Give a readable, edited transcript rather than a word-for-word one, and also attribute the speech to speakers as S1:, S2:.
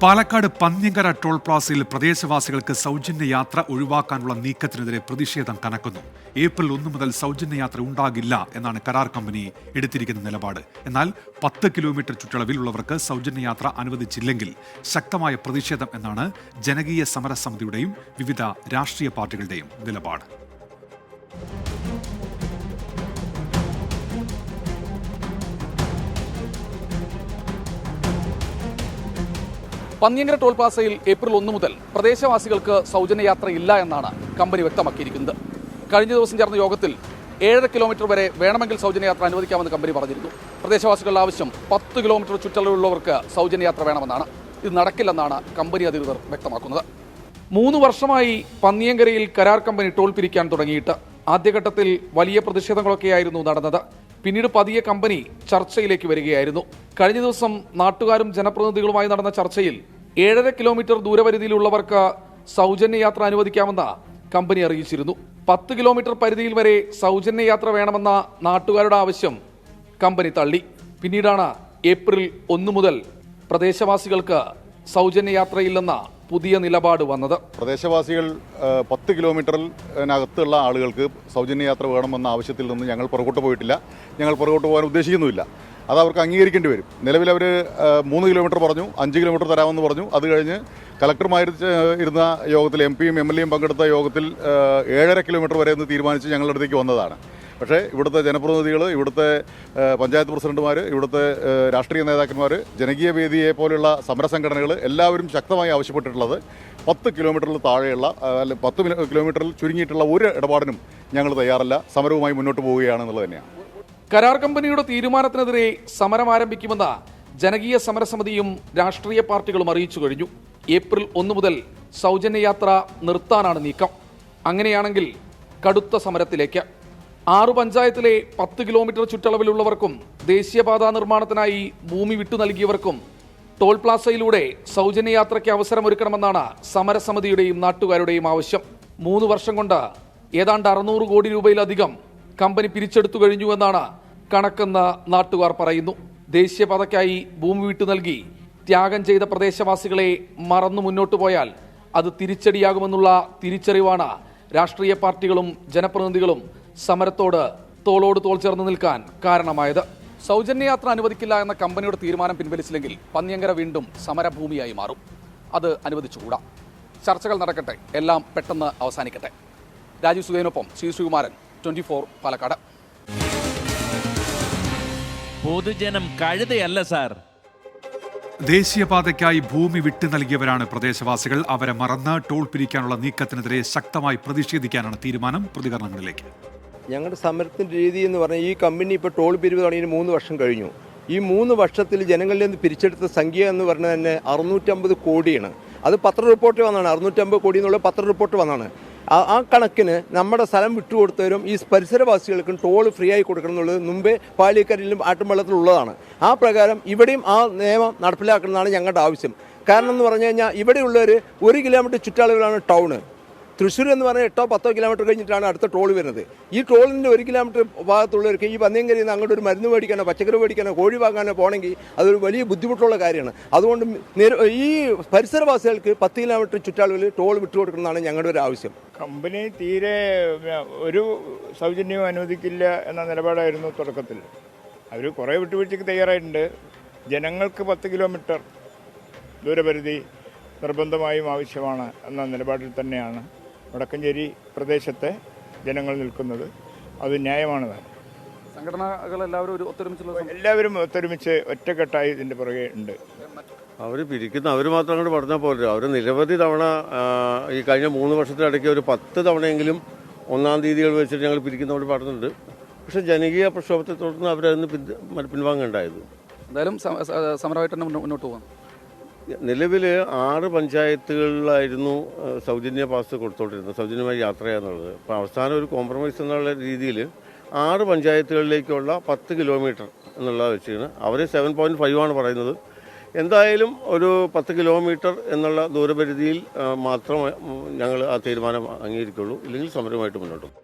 S1: Palakkad പന്ന്യങ്കര toll പ്ലാസയിൽ പ്രദേശവാസികൾക്ക് സൗജന്യ യാത്ര ഒഴിവാക്കാനുള്ള നീക്കത്തിനെതിരെ പ്രതിഷേധം കനക്കുന്നു. ഏപ്രിൽ 1 മുതൽ സൗജന്യ യാത്ര ഉണ്ടാകില്ല എന്നാണ് കരാർ കമ്പനി എടുത്തിരിക്കുന്ന നിലപാട്. എന്നാൽ 10 കിലോമീറ്റർ ചുറ്റളവിലുള്ളവർക്ക് സൗജന്യ യാത്ര അനുവദിച്ചില്ലെങ്കിൽ ശക്തമായ പ്രതിഷേധം എന്നാണ് ജനകീയ സമരസമിതിയുടെയും വിവിധ രാഷ്ട്രീയ പാർട്ടികളുടെയും നിലപാട്.
S2: പന്ന്യങ്കര ടോൾ പ്ലാസയിൽ ഏപ്രിൽ 1 മുതൽ പ്രദേശവാസികൾക്ക് സൗജന്യ യാത്രയില്ല എന്നാണ് കമ്പനി വ്യക്തമാക്കിയിരിക്കുന്നത്. കഴിഞ്ഞ ദിവസം ചേർന്ന യോഗത്തിൽ 7.5 കിലോമീറ്റർ വരെ വേണമെങ്കിൽ സൗജന്യ യാത്ര അനുവദിക്കാമെന്ന് കമ്പനി പറഞ്ഞിരുന്നു. പ്രദേശവാസികളുടെ ആവശ്യം 10 കിലോമീറ്റർ ചുറ്റളവിലുള്ളവർക്ക് സൗജന്യ യാത്ര വേണമെന്നാണ്. ഇത് നടക്കില്ലെന്നാണ് കമ്പനി അധികൃതർ വ്യക്തമാക്കുന്നത്. 3 വർഷമായി പന്ന്യങ്കരയിൽ കരാർ കമ്പനി ടോൾ പിരിക്കാൻ തുടങ്ങിയിട്ട് ആദ്യഘട്ടത്തിൽ വലിയ പ്രതിഷേധങ്ങളൊക്കെയായിരുന്നു നടന്നത്. പിന്നീട് പതിയെ കമ്പനി ചർച്ചയിലേക്ക് വരികയായിരുന്നു. കഴിഞ്ഞ ദിവസം നാട്ടുകാരും ജനപ്രതിനിധികളുമായി നടന്ന ചർച്ചയിൽ 7.5 കിലോമീറ്റർ ദൂരപരിധിയിലുള്ളവർക്ക് സൗജന്യ യാത്ര അനുവദിക്കാമെന്ന് കമ്പനി അറിയിച്ചിരുന്നു. 10 കിലോമീറ്റർ പരിധിയിൽ വരെ സൗജന്യ യാത്ര വേണമെന്ന നാട്ടുകാരുടെ ആവശ്യം കമ്പനി തള്ളി. പിന്നീടാണ് ഏപ്രിൽ 1 മുതൽ പ്രദേശവാസികൾക്ക് സൗജന്യ യാത്രയില്ലെന്ന പുതിയ നിലപാട് വന്നത്.
S3: പ്രദേശവാസികൾ 10 കിലോമീറ്ററിനകത്തുള്ള ആളുകൾക്ക് സൗജന്യ യാത്ര വേണമെന്ന ആവശ്യത്തിൽ നിന്ന് ഞങ്ങൾ പുറകോട്ട് പോയിട്ടില്ല. ഞങ്ങൾ പുറകോട്ട് പോകാൻ ഉദ്ദേശിക്കുന്നുമില്ല. അത് അവർക്ക് അംഗീകരിക്കേണ്ടി വരും. നിലവിൽ അവർ 3 കിലോമീറ്റർ പറഞ്ഞു, 5 കിലോമീറ്റർ തരാമെന്ന് പറഞ്ഞു. അത് കഴിഞ്ഞ് കലക്ടറുമായിരുന്ന യോഗത്തിൽ എംപിയും MLAയും പങ്കെടുത്ത യോഗത്തിൽ 7.5 കിലോമീറ്റർ വരെ എന്ന് തീരുമാനിച്ച് ഞങ്ങളുടെ അടുത്തേക്ക് വന്നതാണ്. പക്ഷേ ഇവിടുത്തെ ജനപ്രതിനിധികൾ, ഇവിടുത്തെ പഞ്ചായത്ത് പ്രസിഡന്റുമാർ, ഇവിടുത്തെ രാഷ്ട്രീയ നേതാക്കന്മാർ, ജനകീയ വേദിയെ പോലുള്ള സമരസംഘടനകൾ എല്ലാവരും ശക്തമായി ആവശ്യപ്പെട്ടിട്ടുള്ളത് 10 കിലോമീറ്ററിൽ താഴെയുള്ള 10 കിലോമീറ്ററിൽ ചുരുങ്ങിയിട്ടുള്ള ഒരു ഇടപാടിനും ഞങ്ങൾ തയ്യാറല്ല, സമരവുമായി മുന്നോട്ട് പോവുകയാണെന്നുള്ളത് തന്നെയാണ്.
S2: കരാർ കമ്പനിയുടെ തീരുമാനത്തിനെതിരെ സമരം ആരംഭിക്കുമെന്ന് ജനകീയ സമരസമിതിയും രാഷ്ട്രീയ പാർട്ടികളും അറിയിച്ചു കഴിഞ്ഞു. ഏപ്രിൽ 1 മുതൽ സൗജന്യ യാത്ര നിർത്താനാണ് നീക്കം. അങ്ങനെയാണെങ്കിൽ കടുത്ത സമരത്തിലേക്ക്. 6 പഞ്ചായത്തിലെ 10 കിലോമീറ്റർ ചുറ്റളവിലുള്ളവർക്കും ദേശീയപാതാ നിർമ്മാണത്തിനായി ഭൂമി വിട്ടു നൽകിയവർക്കും ടോൾ പ്ലാസയിലൂടെ സൗജന്യ യാത്രയ്ക്ക് അവസരമൊരുക്കണമെന്നാണ് സമരസമിതിയുടെയും നാട്ടുകാരുടെയും ആവശ്യം. 3 വർഷം കൊണ്ട് ഏതാണ്ട് 600 കോടി രൂപയിലധികം കമ്പനി പിരിച്ചെടുത്തു കഴിഞ്ഞുവെന്നാണ് കണക്കെന്ന് നാട്ടുകാർ പറയുന്നു. ദേശീയപാതയ്ക്കായി ഭൂമി വിട്ടു നൽകി ത്യാഗം ചെയ്ത പ്രദേശവാസികളെ മറന്നു മുന്നോട്ടു പോയാൽ അത് തിരിച്ചടിയാകുമെന്നുള്ള തിരിച്ചറിവാണ് രാഷ്ട്രീയ പാർട്ടികളും ജനപ്രതിനിധികളും സമരത്തോട് തോളോട് തോൾ ചേർന്ന് നിൽക്കാൻ കാരണമായത്. സൗജന്യ യാത്ര അനുവദിക്കില്ല എന്ന കമ്പനിയുടെ തീരുമാനം പിൻവലിച്ചില്ലെങ്കിൽ പന്ന്യങ്കര വീണ്ടും സമരഭൂമിയായി മാറും. അത് അനുവദിച്ചുകൂടാ. ചർച്ചകൾ നടക്കട്ടെ, എല്ലാം പെട്ടെന്ന് അവസാനിക്കട്ടെ. രാജീവ് സുധേനൊപ്പം ശ്രീകുമാരൻ, 24 പാലക്കാട്.
S4: പൊതുജനം കഴുതയല്ല സാർ.
S1: ദേശീയപാതയ്ക്കായി ഭൂമി വിട്ടു നൽകിയവരാണ് പ്രദേശവാസികൾ. അവരെ മറന്ന് ടോൾ പിരിക്കാനുള്ള നീക്കത്തിനെതിരെ ശക്തമായി പ്രതിഷേധിക്കാനാണ് തീരുമാനം. പ്രതികരണങ്ങളിലേക്ക്.
S5: ഞങ്ങളുടെ സമരത്തിൻ്റെ രീതി എന്ന് പറഞ്ഞാൽ ഈ കമ്പനി ഇപ്പോൾ ടോൾ പിരിവ് തുടങ്ങിയിട്ട് 3 വർഷം കഴിഞ്ഞു. ഈ 3 വർഷത്തിൽ ജനങ്ങളിൽ നിന്ന് പിരിച്ചെടുത്ത സംഖ്യ എന്ന് പറഞ്ഞാൽ തന്നെ 650 കോടിയാണ്. അത് പത്ര റിപ്പോർട്ട് വന്നതാണ്. 650 കോടി എന്നുള്ള പത്ര റിപ്പോർട്ട് വന്നതാണ്. ആ കണക്കിന് നമ്മുടെ സ്ഥലം വിട്ടുകൊടുത്തവരും ഈ പരിസരവാസികൾക്കും ടോൾ ഫ്രീ ആയി കൊടുക്കണം എന്നുള്ളത് മുമ്പേ പാലിയക്കരിലും ആട്ടുംവെള്ളത്തിലുള്ളതാണ്. ആ പ്രകാരം ഇവിടെയും ആ നിയമം നടപ്പിലാക്കണമെന്നാണ് ഞങ്ങളുടെ ആവശ്യം. കാരണം എന്ന് പറഞ്ഞു കഴിഞ്ഞാൽ ഇവിടെയുള്ളവർ 1 കിലോമീറ്റർ ചുറ്റളവിലാണ് ടൗണ്. തൃശ്ശൂർ എന്ന് പറഞ്ഞാൽ 8-10 കിലോമീറ്റർ കഴിഞ്ഞിട്ടാണ് അടുത്ത ടോൾ വരുന്നത്. ഈ ടോളിൻ്റെ 1 കിലോമീറ്റർ ഭാഗത്തുള്ളവർക്ക് ഈ പന്ന്യങ്കരിയിൽ നിന്ന് അങ്ങോട്ട് ഒരു മരുന്ന് മേടിക്കാനോ പച്ചക്കറി മേടിക്കാനോ കോഴി വാങ്ങാനോ പോകണമെങ്കിൽ അതൊരു വലിയ ബുദ്ധിമുട്ടുള്ള കാര്യമാണ്. അതുകൊണ്ട് ഈ പരിസരവാസികൾക്ക് 10 കിലോമീറ്റർ ചുറ്റളവിൽ ടോൾ വിട്ടുകൊടുക്കണമെന്നാണ് ഞങ്ങളുടെ ഒരു ആവശ്യം.
S6: കമ്പനി തീരെ ഒരു സൗജന്യവും അനുവദിക്കില്ല എന്ന നിലപാടായിരുന്നു തുടക്കത്തിൽ. അവർ കുറേ വിട്ടുവീഴ്ചയ്ക്ക് തയ്യാറായിട്ടുണ്ട്. ജനങ്ങൾക്ക് 10 കിലോമീറ്റർ ദൂരപരിധി നിർബന്ധമായും ആവശ്യമാണ് എന്ന നിലപാടിൽ തന്നെയാണ് വടക്കഞ്ചേരി പ്രദേശത്തെ ജനങ്ങൾ നിൽക്കുന്നത്. അത് ന്യായമാണ്.
S2: സംഘടനകൾ
S6: എല്ലാവരും ഒത്തൊരുമിച്ച് ഒറ്റക്കെട്ടായി ഇതിൻ്റെ പുറകെ ഉണ്ട്.
S7: അവർ പിരിക്കുന്ന അവർ മാത്രം അങ്ങോട്ട് പറഞ്ഞാൽ പോലെ അവർ നിരവധി തവണ ഈ കഴിഞ്ഞ 3 വർഷത്തിനിടയ്ക്ക് ഒരു 10 തവണയെങ്കിലും 1-ാം തീയതികൾ വെച്ചിട്ട് ഞങ്ങൾ പിരിക്കുന്നവർ പറഞ്ഞിട്ടുണ്ട്. പക്ഷേ ജനകീയ പ്രക്ഷോഭത്തെ തുടർന്ന് അവരതിന് പിൻവാങ്ങുണ്ടായത്.
S2: എന്തായാലും സമരമായിട്ട് തന്നെ മുന്നോട്ട് പോകാം.
S7: നിലവിൽ 6 പഞ്ചായത്തുകളിലായിരുന്നു സൗജന്യ പാസ് കൊടുത്തോണ്ടിരുന്നത്, സൗജന്യമായി യാത്ര ചെയ്യാന്നുള്ളത്. അപ്പോൾ അവസാനം ഒരു കോംപ്രമൈസ് എന്നുള്ള രീതിയിൽ 6 പഞ്ചായത്തുകളിലേക്കുള്ള 10 കിലോമീറ്റർ എന്നുള്ളത് വെച്ചാണ് അവർ 7.5 ആണ് പറയുന്നത്. എന്തായാലും ഒരു 10 കിലോമീറ്റർ എന്നുള്ള ദൂരപരിധിയിൽ മാത്രമേ ഞങ്ങൾ ആ തീരുമാനം അംഗീകരിക്കുള്ളൂ. ഇല്ലെങ്കിൽ സമരമായിട്ട് മുന്നോട്ട് പോകും.